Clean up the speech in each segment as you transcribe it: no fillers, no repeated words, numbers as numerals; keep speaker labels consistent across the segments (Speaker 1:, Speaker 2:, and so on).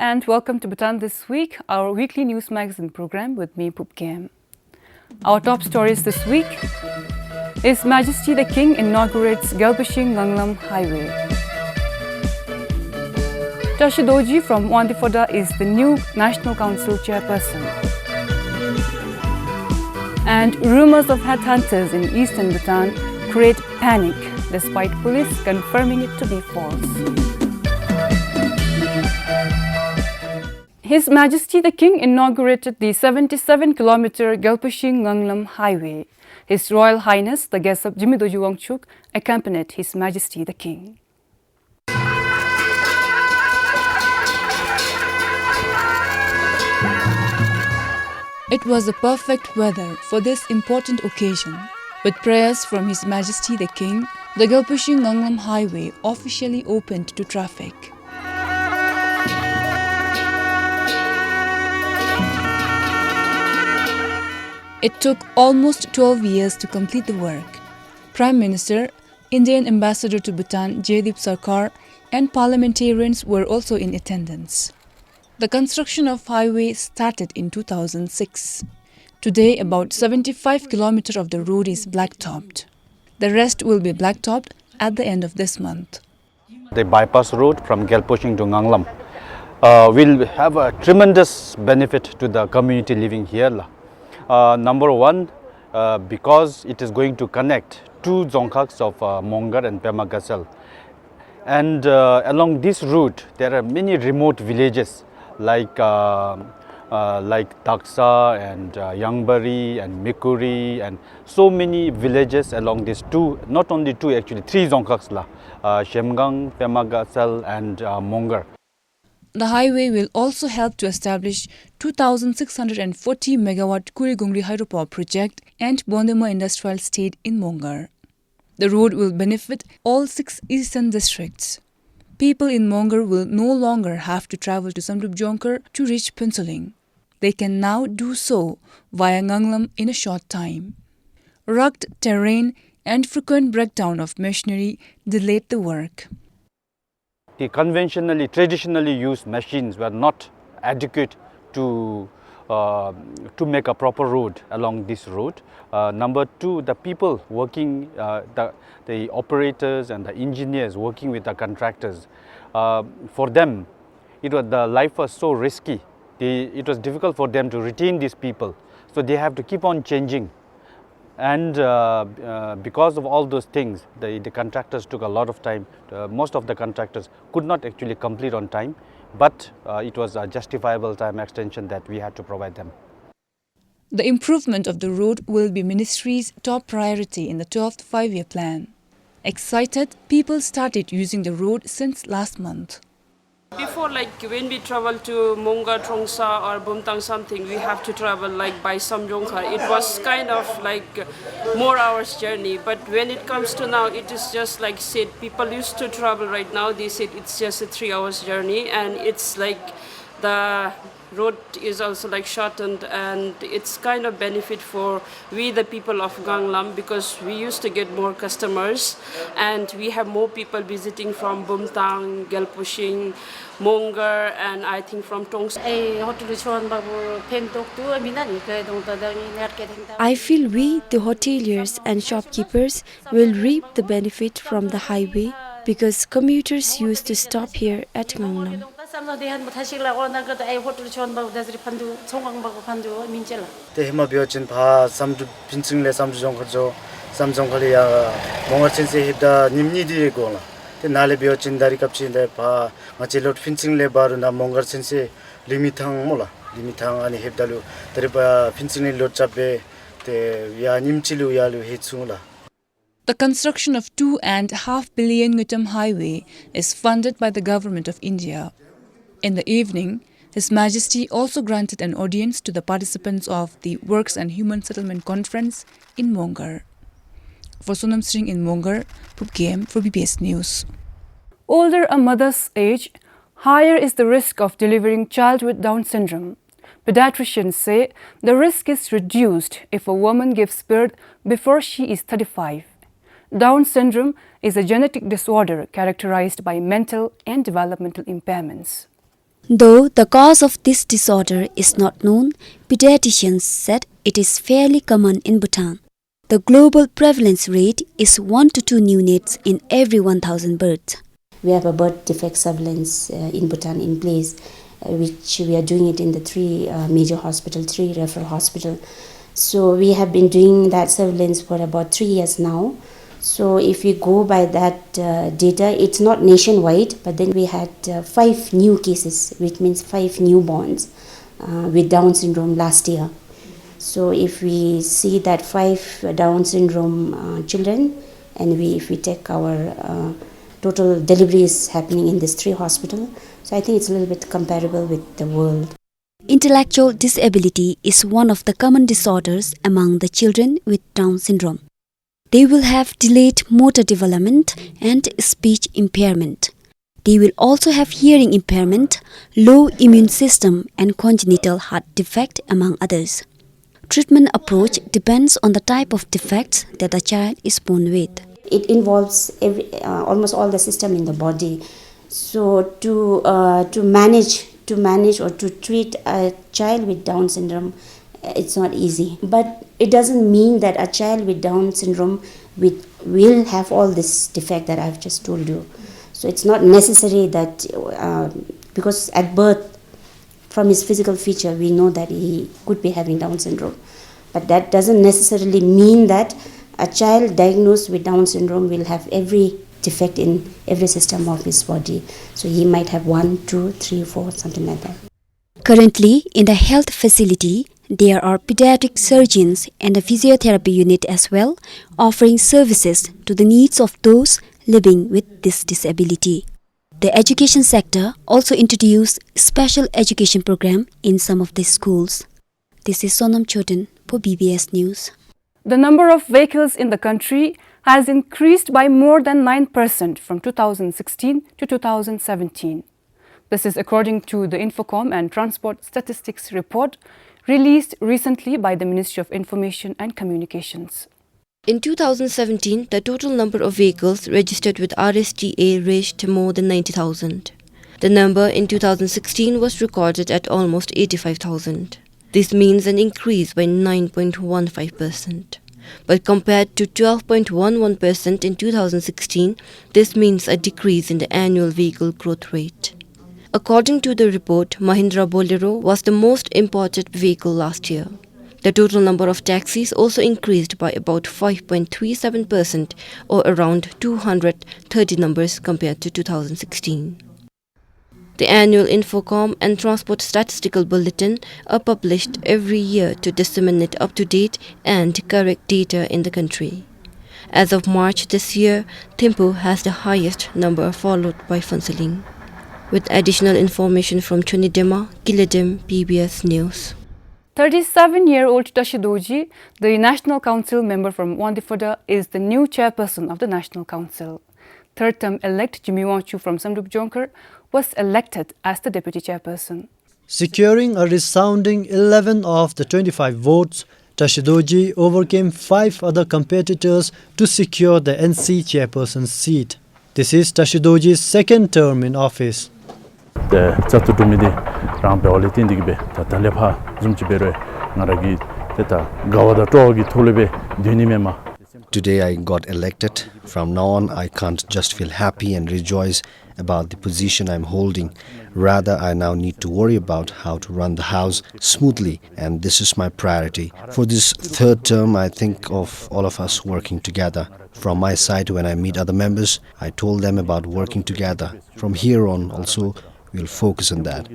Speaker 1: and welcome to Bhutan This Week, our weekly news magazine program with me, Pupkem. Our top stories this week: His Majesty the King inaugurates Gelpushing-Nganglam Highway. Tashidoji from Wantifoda is the new National Council chairperson. And rumors of headhunters in eastern Bhutan create panic, despite police confirming it to be false. His Majesty the King inaugurated the 77-kilometer Gelpushing-Nganglam Highway. His Royal Highness the Gesap Jimidoju Wangchuk accompanied His Majesty the King. It was the perfect weather for this important occasion. With prayers from His Majesty the King, the Gelpushing-Nganglam Highway officially opened to traffic. It took almost 12 years to complete the work. Prime Minister, Indian Ambassador to Bhutan Jaideep Sarkar, and parliamentarians were also in attendance. The construction of highway started in 2006. Today, about 75 kilometers of the road is blacktopped. The rest will be blacktopped at the end of this month.
Speaker 2: The bypass road from Gelpushing to Nganglam will have a tremendous benefit to the community living here. Number one, because it is going to connect two dzongkhaks of Mongar and Pemagasal. And along this route, there are many remote villages like Daksa and Yangbari and Mikuri, and so many villages along these two, not only two actually, three dzongkhaks, Shemgang, Pemagasal and Mongar.
Speaker 1: The highway will also help to establish 2,640 megawatt Kurigungri hydropower project and Bondema industrial estate in Mongar. The road will benefit all 6 eastern districts. People in Mongar will no longer have to travel to Samrup Jonkar to reach Punsaling. They can now do so via Nganglam in a short time. Rugged terrain and frequent breakdown of machinery delayed the work.
Speaker 2: The traditionally used machines were not adequate to make a proper road along this road. Number two, the people working, the operators and the engineers working with the contractors, for them, the life was so risky. It was difficult for them to retain these people. So they have to keep on changing. And because of all those things, the contractors took a lot of time. Most of the contractors could not actually complete on time, but it was a justifiable time extension that we had to provide them.
Speaker 1: The improvement of the road will be Ministry's top priority in the 12th five-year plan. Excited, people started using the road since last month.
Speaker 3: Before, when we travel to Monga, Trongsa or Bumtang something, we have to travel by Samjongkar. It was kind of more hours journey. But when it comes to now, it is just like said, people used to travel right now. They said it's just a 3 hours journey, and it's the road is also shortened, and it's kind of benefit for we the people of Nganglam, because we used to get more customers and we have more people visiting from Bumtang, Gelpushing, Mongar, and I think from Tongsa.
Speaker 4: I feel we, the hoteliers and shopkeepers, will reap the benefit from the highway because commuters used to stop here at Nganglam.
Speaker 1: The construction of 2.5 billion Ngutam highway is funded by the Government of India. In the evening, His Majesty also granted an audience to the participants of the Works and Human Settlement Conference in Mongar. For Sonam Singh in Mongar, Pupkem for BBS News. Older a mother's age, higher is the risk of delivering child with Down syndrome. Pediatricians say the risk is reduced if a woman gives birth before she is 35. Down syndrome is a genetic disorder characterized by mental and developmental impairments.
Speaker 4: Though the cause of this disorder is not known, pediatricians said it is fairly common in Bhutan. The global prevalence rate is 1 to 2 neonates in every 1,000 births.
Speaker 5: We have a birth defect surveillance in Bhutan in place, which we are doing it in the 3 major hospitals, 3 referral hospitals. So we have been doing that surveillance for about 3 years now. So if we go by that data, it's not nationwide, but then we had 5 new cases, which means 5 newborns with Down syndrome last year. So if we see that 5 Down syndrome children, and if we take our total deliveries happening in these 3 hospitals, so I think it's a little bit comparable with the world.
Speaker 4: Intellectual disability is one of the common disorders among the children with Down syndrome. They will have delayed motor development and speech impairment. They will also have hearing impairment, low immune system, and congenital heart defect, among others. Treatment approach depends on the type of defects that the child is born with.
Speaker 5: It involves almost all the system in the body. So to manage or to treat a child with Down syndrome, it's not easy. But it doesn't mean that a child with Down syndrome will have all this defect that I've just told you. So it's not necessary that because at birth, from his physical feature, we know that he could be having Down syndrome. But that doesn't necessarily mean that a child diagnosed with Down syndrome will have every defect in every system of his body. So he might have 1, 2, 3, 4, something like that.
Speaker 4: Currently, in the health facility, there are pediatric surgeons and a physiotherapy unit as well, offering services to the needs of those living with this disability. The education sector also introduced special education program in some of the schools. This is Sonam Chodan for BBS News.
Speaker 1: The number of vehicles in the country has increased by more than 9% from 2016 to 2017. This is according to the Infocom and Transport Statistics report released recently by the Ministry of Information and Communications.
Speaker 6: In 2017, the total number of vehicles registered with RSTA reached more than 90,000. The number in 2016 was recorded at almost 85,000. This means an increase by 9.15%. But compared to 12.11% in 2016, this means a decrease in the annual vehicle growth rate. According to the report, Mahindra Bolero was the most imported vehicle last year. The total number of taxis also increased by about 5.37% or around 230 numbers compared to 2016. The annual Infocom and Transport Statistical Bulletin are published every year to disseminate up-to-date and correct data in the country. As of March this year, Thimphu has the highest number, followed by Phuentsholing. With additional information from Chunidema, Giledim, PBS News.
Speaker 1: 37-year-old Tashidoji, the National Council member from Wandifoda, is the new chairperson of the National Council. Third-term elect Jimmy Wanchu from Samrup Jonkar was elected as the deputy chairperson.
Speaker 7: Securing a resounding 11 of the 25 votes, Tashidoji overcame 5 other competitors to secure the NC chairperson's seat. This is Tashidoji's second term in office.
Speaker 8: Today I got elected. From now on, I can't just feel happy and rejoice about the position I'm holding. Rather, I now need to worry about how to run the house smoothly, and this is my priority. For this third term, I think of all of us working together. From my side, when I meet other members, I told them about working together. From here on, also, we'll focus on that.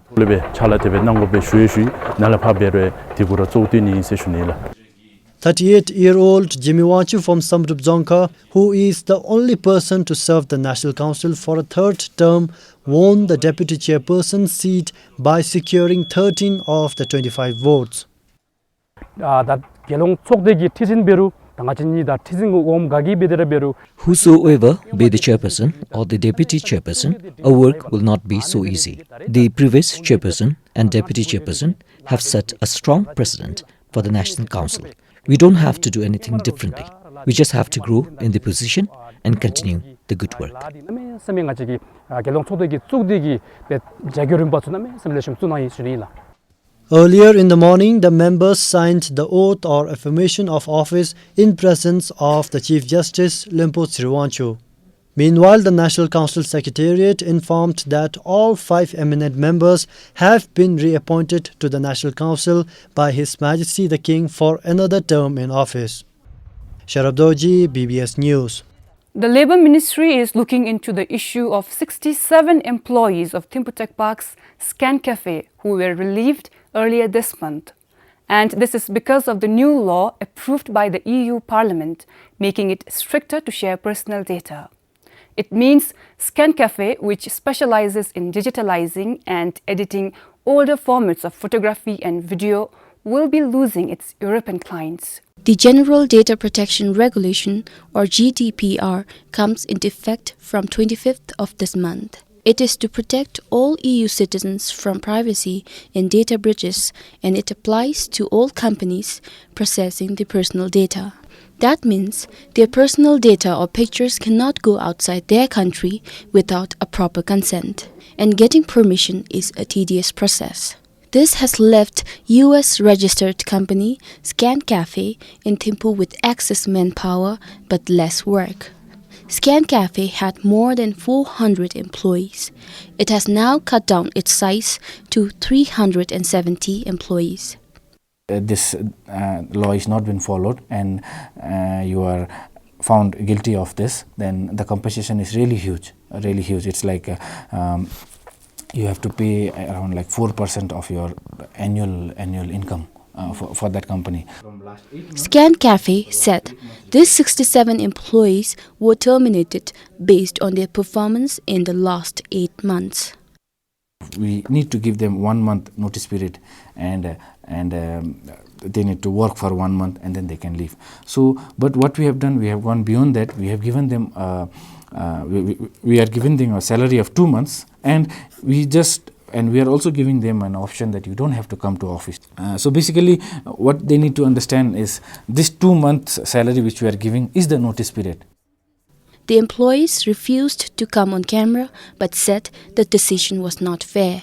Speaker 7: 38-year-old Jimmy Wanchu from Samrup Jonkar, who is the only person to serve the National Council for a third term, won the deputy chairperson seat by securing 13 of the 25 votes.
Speaker 9: Whosoever be the chairperson or the deputy chairperson, our work will not be so easy. The previous chairperson and deputy chairperson have set a strong precedent for the National Council. We don't have to do anything differently. We just have to grow in the position and continue the good work.
Speaker 7: Earlier in the morning, the members signed the oath or affirmation of office in presence of the Chief Justice Limpo Sriwancho. Meanwhile, the National Council Secretariat informed that all 5 eminent members have been reappointed to the National Council by His Majesty the King for another term in office. Sharabdoji, BBS News.
Speaker 1: The Labour Ministry is looking into the issue of 67 employees of Thimphu Tech Park's Scan Cafe who were relieved earlier this month. And this is because of the new law approved by the EU Parliament, making it stricter to share personal data. It means Scan Cafe, which specializes in digitalizing and editing older formats of photography and video, will be losing its European clients.
Speaker 10: The General Data Protection Regulation, or GDPR, comes into effect from 25th of this month. It is to protect all EU citizens from privacy and data breaches, and it applies to all companies processing the personal data. That means their personal data or pictures cannot go outside their country without a proper consent, and getting permission is a tedious process. This has left US-registered company Scan Cafe in Thimphu with excess manpower but less work. Scan Cafe had more than 400 employees. It has now cut down its size to 370 employees.
Speaker 11: This law is not been followed and you are found guilty of this, then the compensation is really huge. It's like you have to pay around like 4% of your annual income for that company.
Speaker 10: Scan Cafe said these 67 employees were terminated based on their performance in the last 8 months.
Speaker 11: We need to give them 1 month notice period, and they need to work for 1 month and then they can leave. So, but what we have done, we have gone beyond that. We have given them we are giving them a salary of 2 months, and we are also giving them an option that you don't have to come to office. So basically, what they need to understand is this 2 months salary which we are giving is the notice period.
Speaker 10: The employees refused to come on camera but said the decision was not fair.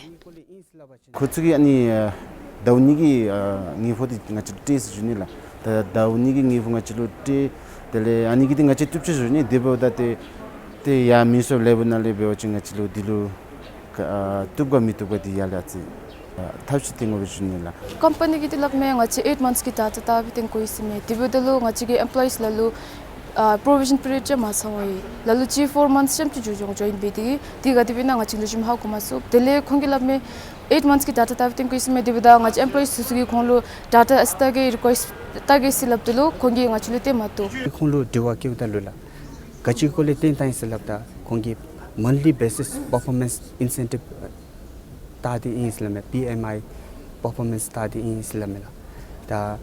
Speaker 12: Company ki tilap me ngachi 8 months ki ta biting ko isme dibudalo ngachi ge employees lalu provision period cha ma sawai lalu chi 4 months cham chu jong join bidi diga dibina ngachi lujum ha kuma su dele khongilap me 8 months ki data biting ko isme dibuda ngachi employees sugi khonglu data asta ge request ta ge silap dilo khongi ngachi lete mato
Speaker 13: khonglu dewa ki utalula gachi ko le 10 times silap da khongi monthly basis performance incentive tadi in Islam PMI performance tadi in Islam da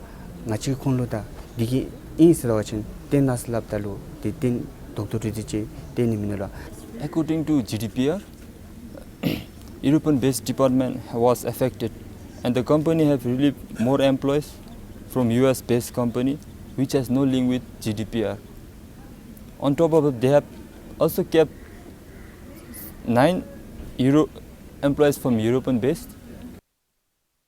Speaker 13: ngachi khonlu da digi in srawachin tenas labdalu the tin doctor dichi teniminala.
Speaker 14: According to GDPR, European based department was affected and the company have relieved more employees from US based company which has no link with GDPR. On top of it, they have also kept 9 employees from European based.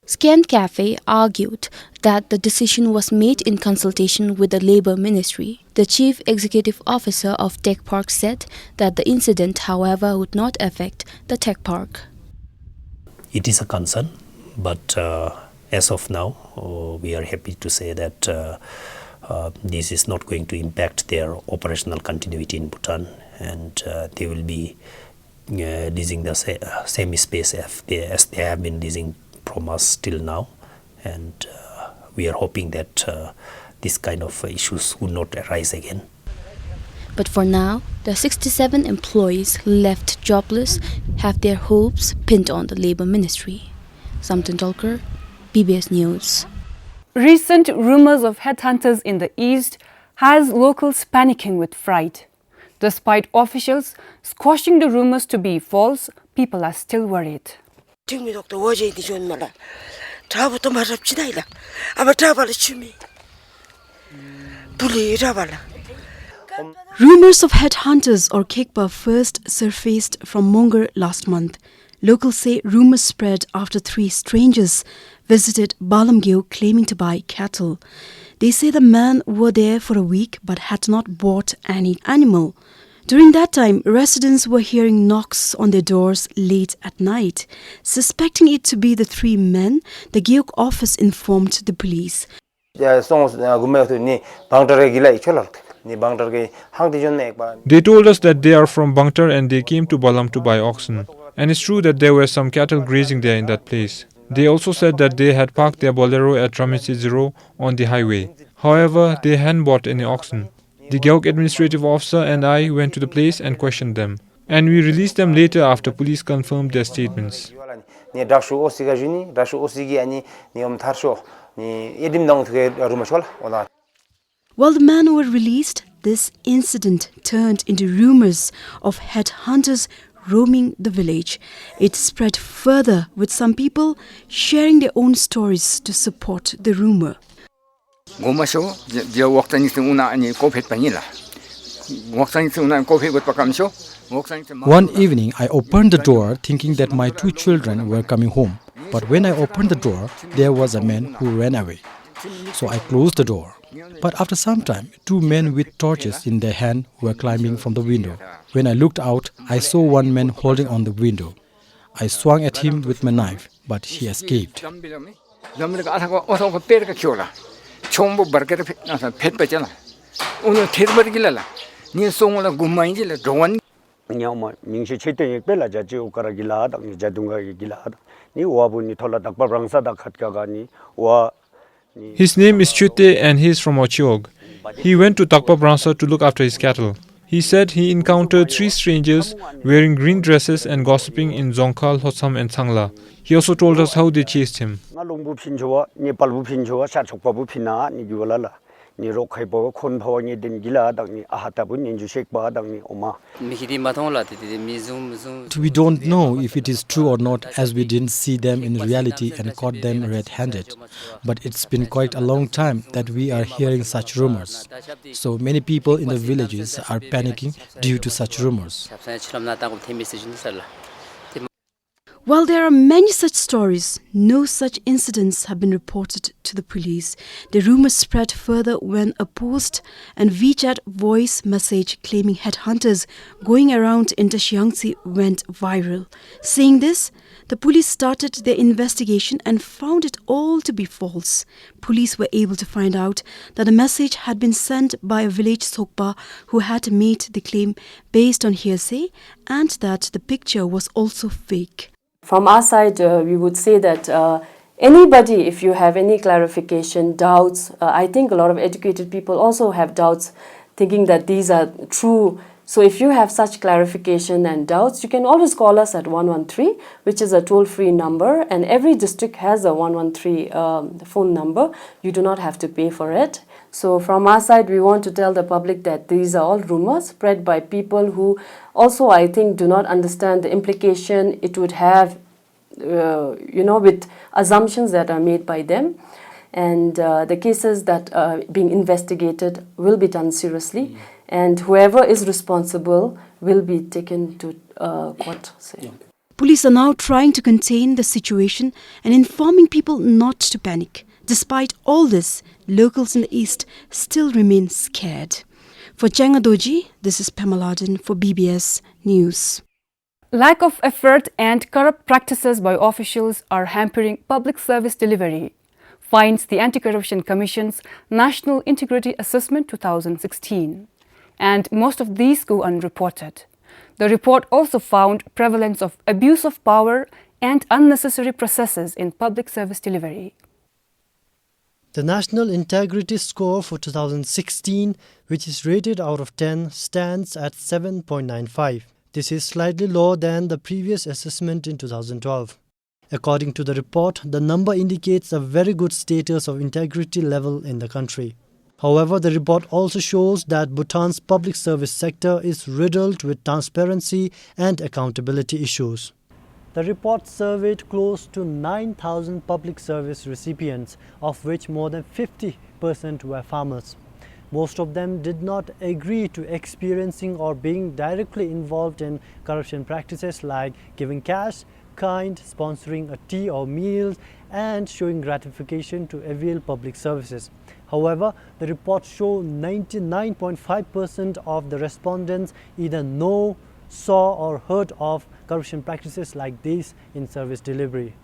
Speaker 10: Scan Cafe argued that the decision was made in consultation with the Labour Ministry. The Chief Executive Officer of Tech Park said that the incident, however, would not affect the tech park.
Speaker 15: It is a concern, but as of now, we are happy to say that this is not going to impact their operational continuity in Bhutan, and they will be leasing the same space as they have been leasing from us till now, and we are hoping that this kind of issues would not arise again.
Speaker 10: But for now, the 67 employees left jobless have their hopes pinned on the Labour Ministry. Samton Tolkar, BBS News.
Speaker 1: Recent rumors of headhunters in the East has locals panicking with fright. Despite officials squashing the rumors to be false, people are still worried.
Speaker 16: Rumors of headhunters or Kekpa first surfaced from Mongar last month. Locals say rumors spread after 3 strangers visited Balamgyo claiming to buy cattle. They say the men were there for a week but had not bought any animal. During that time, residents were hearing knocks on their doors late at night. Suspecting it to be the 3 men, the Gyok office informed the police.
Speaker 17: They told
Speaker 18: us that they are from Bangtar and they came to Balam to buy oxen. And it's true that there were some cattle grazing there in that place. They also said that they had parked their bolero at Ramesi Zero on the highway. However, they hadn't bought any oxen. The Gyok administrative officer and I went to the place and questioned them. And we released them later after police confirmed their statements.
Speaker 16: While the men were released, this incident turned into rumors of headhunters roaming the village. It spread further, with some people sharing their own stories to support the rumor.
Speaker 19: One evening, I opened the door thinking that my 2 children were coming home. But when I opened the door, there was a man who ran away. So I closed the door. But after some time, 2 men with torches in their hand were climbing from the window. When I looked out, I saw one man holding on the window. I swung at him with my knife, but he escaped.
Speaker 18: His name is Chute and he is from Ochiog. He went to Takpa Bransa to look after his cattle. He said he encountered 3 strangers wearing green dresses and gossiping in Zongkal, Hotsam and Sangla. He also told us how they chased him.
Speaker 19: To we don't know if it is true or not, as we didn't see them in reality and caught them red-handed. But it's been quite a long time that we are hearing such rumors. So many people in the villages are panicking due to such rumors.
Speaker 16: While there are many such stories, no such incidents have been reported to the police. The rumors spread further when a post and WeChat voice message claiming headhunters going around in Tashiangsi went viral. Seeing this, the police started their investigation and found it all to be false. Police were able to find out that the message had been sent by a village Sokpa who had made the claim based on hearsay, and that the picture was also fake.
Speaker 20: From our side, we would say that anybody, if you have any clarification, doubts, I think a lot of educated people also have doubts, thinking that these are true. So if you have such clarification and doubts, you can always call us at 113, which is a toll-free number, and every district has a 113 phone number. You do not have to pay for it. So from our side, we want to tell the public that these are all rumors spread by people who also, I think, do not understand the implication it would have, with assumptions that are made by them. And the cases that are being investigated will be done seriously. And whoever is responsible will be taken to court.
Speaker 16: Police are now trying to contain the situation and informing people not to panic. Despite all this, locals in the east still remain scared. For Jangadoji, this is Pameladen for BBS News.
Speaker 1: Lack of effort and corrupt practices by officials are hampering public service delivery, finds the Anti-Corruption Commission's National Integrity Assessment 2016. And most of these go unreported. The report also found prevalence of abuse of power and unnecessary processes in public service delivery.
Speaker 7: The National Integrity Score for 2016, which is rated out of 10, stands at 7.95. This is slightly lower than the previous assessment in 2012. According to the report, the number indicates a very good status of integrity level in the country. However, the report also shows that Bhutan's public service sector is riddled with transparency and accountability issues. The report surveyed close to 9,000 public service recipients, of which more than 50% were farmers. Most of them did not agree to experiencing or being directly involved in corruption practices like giving cash, kind, sponsoring a tea or meals, and showing gratification to avail public services. However, the reports show 99.5% of the respondents either know, saw or heard of corruption practices like these in service delivery.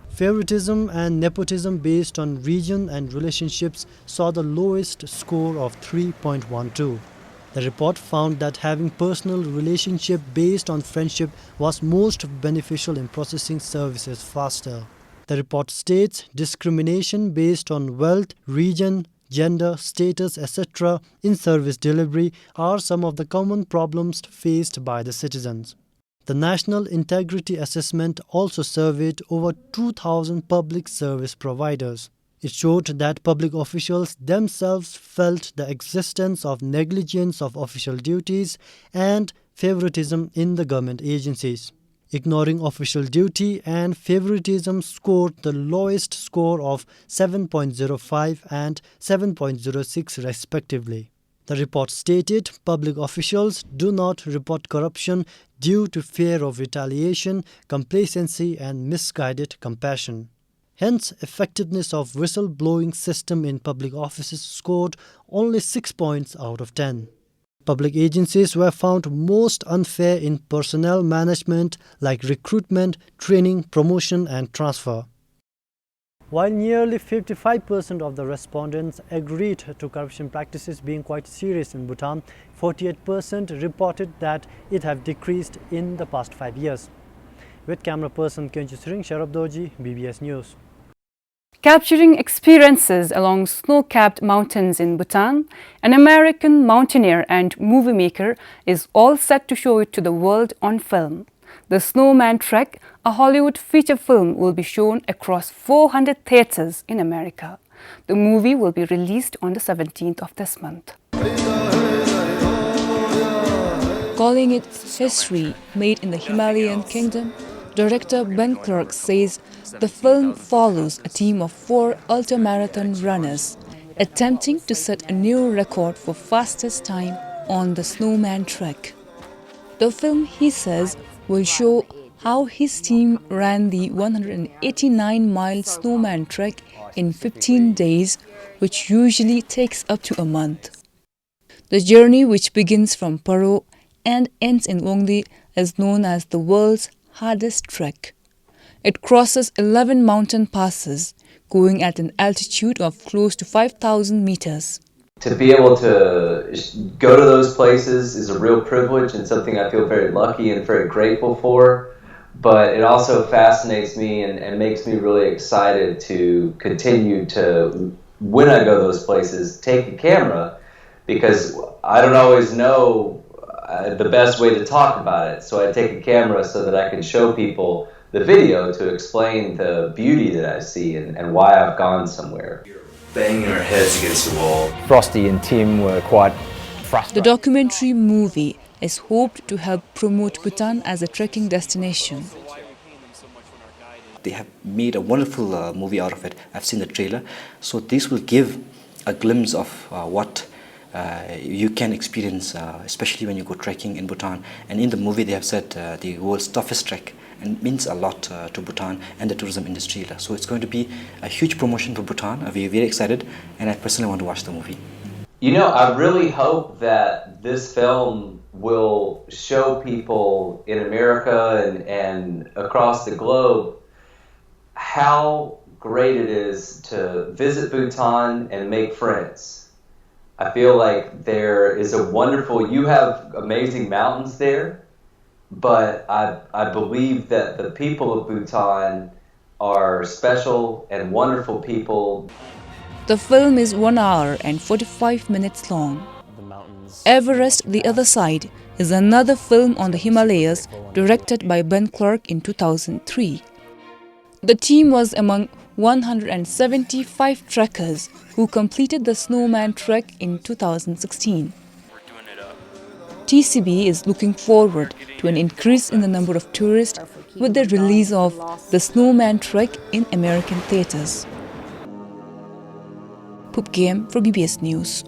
Speaker 7: Favoritism and nepotism based on region and relationships saw the lowest score of 3.12. The report found that having personal relationship based on friendship was most beneficial in processing services faster. The report states discrimination based on wealth, region, gender, status, etc. in service delivery are some of the common problems faced by the citizens. The National Integrity Assessment also surveyed over 2,000 public service providers. It showed that public officials themselves felt the existence of negligence of official duties and favoritism in the government agencies. Ignoring official duty and favoritism scored the lowest score of 7.05 and 7.06 respectively. The report stated public officials do not report corruption due to fear of retaliation, complacency and misguided compassion. Hence, effectiveness of whistle-blowing system in public offices scored only 6 points out of 10. Public agencies were found most unfair in personnel management like recruitment, training, promotion and transfer. While nearly 55% of the respondents agreed to corruption practices being quite serious in Bhutan, 48% reported that it have decreased in the past 5 years. With camera person Kyunchi Sring, Sharabdoji, BBS News.
Speaker 1: Capturing experiences along snow-capped mountains in Bhutan, an American mountaineer and movie maker is all set to show it to the world on film. The Snowman Trek, a Hollywood feature film, will be shown across 400 theaters in America. The movie will be released on the 17th of this month. Calling its history made in the Himalayan kingdom, director Ben Clark says the film follows a team of 4 ultramarathon runners attempting to set a new record for fastest time on the Snowman Trek. The film, he says, will show how his team ran the 189-mile Snowman Trek in 15 days, which usually takes up to a month. The journey, which begins from Paro and ends in Wongdi, is known as the world's hardest trek. It crosses 11 mountain passes, going at an altitude of close to 5,000 meters.
Speaker 17: To be able to go to those places is a real privilege and something I feel very lucky and very grateful for. But it also fascinates me and makes me really excited to continue to, when I go to those places, take a camera, because I don't always know the best way to talk about it. So I take a camera so that I can show people the video to explain the beauty that I see and why I've gone somewhere.
Speaker 21: Banging our heads against the wall.
Speaker 22: Frosty and Tim were quite frustrated.
Speaker 1: The documentary movie is hoped to help promote Bhutan as a trekking destination.
Speaker 23: They have made a wonderful movie out of it. I've seen the trailer. So this will give a glimpse of what you can experience, especially when you go trekking in Bhutan. And in the movie they have said the world's toughest trek, and it means a lot to Bhutan and the tourism industry. So it's going to be a huge promotion for Bhutan. We're very excited, and I personally want to watch the movie.
Speaker 17: You know, I really hope that this film will show people in America and across the globe how great it is to visit Bhutan and make friends. I feel like there is a wonderful, you have amazing mountains there, but I believe that the people of Bhutan are special and wonderful people.
Speaker 1: The film is 1 hour and 45 minutes long. Everest, The Other Side is another film on the Himalayas directed by Ben Clark in 2003. The team was among 175 trekkers who completed the Snowman Trek in 2016. TCB is looking forward to an increase in the number of tourists with the release of the Snowman Trek in American theaters. Pup Game for BBS News.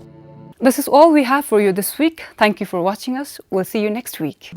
Speaker 1: This is all we have for you this week. Thank you for watching us. We'll see you next week.